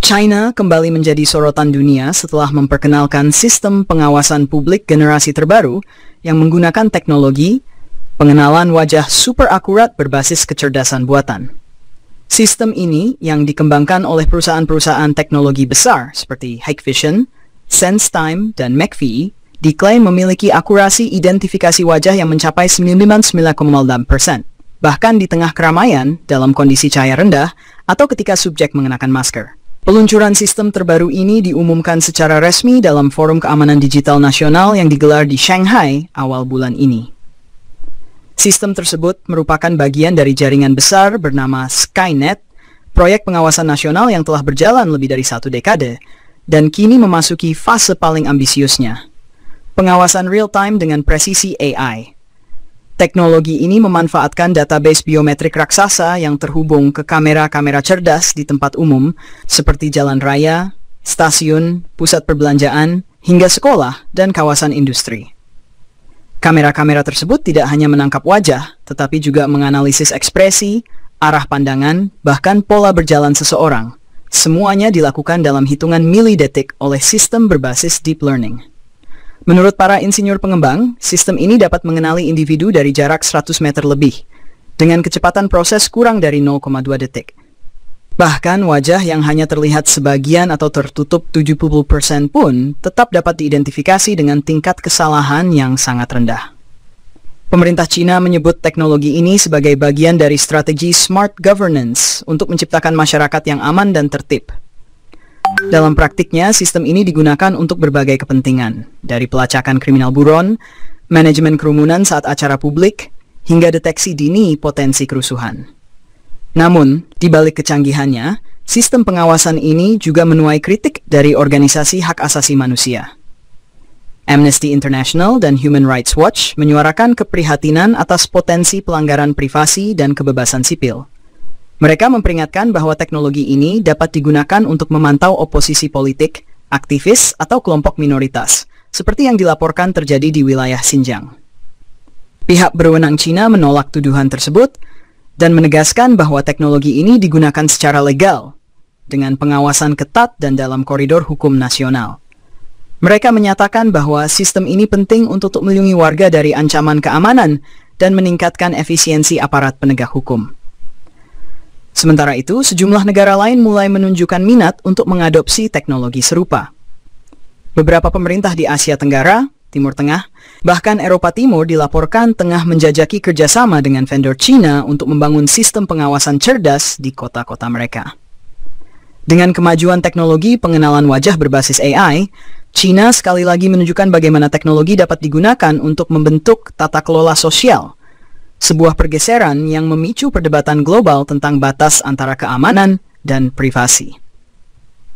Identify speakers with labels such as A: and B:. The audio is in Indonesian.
A: China kembali menjadi sorotan dunia setelah memperkenalkan sistem pengawasan publik generasi terbaru yang menggunakan teknologi pengenalan wajah super akurat berbasis kecerdasan buatan. Sistem ini yang dikembangkan oleh perusahaan-perusahaan teknologi besar seperti Hikvision, SenseTime, dan McAfee diklaim memiliki akurasi identifikasi wajah yang mencapai 99,6%, bahkan di tengah keramaian dalam kondisi cahaya rendah atau ketika subjek mengenakan masker. Peluncuran sistem terbaru ini diumumkan secara resmi dalam Forum Keamanan Digital Nasional yang digelar di Shanghai awal bulan ini. Sistem tersebut merupakan bagian dari jaringan besar bernama Skynet, proyek pengawasan nasional yang telah berjalan lebih dari 1 dekade, dan kini memasuki fase paling ambisiusnya. Pengawasan real-time dengan presisi AI. Teknologi ini memanfaatkan database biometrik raksasa yang terhubung ke kamera-kamera cerdas di tempat umum seperti jalan raya, stasiun, pusat perbelanjaan, hingga sekolah dan kawasan industri. Kamera-kamera tersebut tidak hanya menangkap wajah, tetapi juga menganalisis ekspresi, arah pandangan, bahkan pola berjalan seseorang. Semuanya dilakukan dalam hitungan milidetik oleh sistem berbasis deep learning. Menurut para insinyur pengembang, sistem ini dapat mengenali individu dari jarak 100 meter lebih, dengan kecepatan proses kurang dari 0,2 detik. Bahkan wajah yang hanya terlihat sebagian atau tertutup 70% pun tetap dapat diidentifikasi dengan tingkat kesalahan yang sangat rendah. Pemerintah Cina menyebut teknologi ini sebagai bagian dari strategi smart governance untuk menciptakan masyarakat yang aman dan tertib. Dalam praktiknya, sistem ini digunakan untuk berbagai kepentingan, dari pelacakan kriminal buron, manajemen kerumunan saat acara publik, hingga deteksi dini potensi kerusuhan. Namun, di balik kecanggihannya, sistem pengawasan ini juga menuai kritik dari organisasi hak asasi manusia. Amnesty International dan Human Rights Watch menyuarakan keprihatinan atas potensi pelanggaran privasi dan kebebasan sipil. Mereka memperingatkan bahwa teknologi ini dapat digunakan untuk memantau oposisi politik, aktivis, atau kelompok minoritas, seperti yang dilaporkan terjadi di wilayah Xinjiang. Pihak berwenang Cina menolak tuduhan tersebut dan menegaskan bahwa teknologi ini digunakan secara legal, dengan pengawasan ketat dan dalam koridor hukum nasional. Mereka menyatakan bahwa sistem ini penting untuk melindungi warga dari ancaman keamanan dan meningkatkan efisiensi aparat penegak hukum. Sementara itu, sejumlah negara lain mulai menunjukkan minat untuk mengadopsi teknologi serupa. Beberapa pemerintah di Asia Tenggara, Timur Tengah, bahkan Eropa Timur dilaporkan tengah menjajaki kerjasama dengan vendor Cina untuk membangun sistem pengawasan cerdas di kota-kota mereka. Dengan kemajuan teknologi pengenalan wajah berbasis AI, Cina sekali lagi menunjukkan bagaimana teknologi dapat digunakan untuk membentuk tata kelola sosial. Sebuah pergeseran yang memicu perdebatan global tentang batas antara keamanan dan privasi.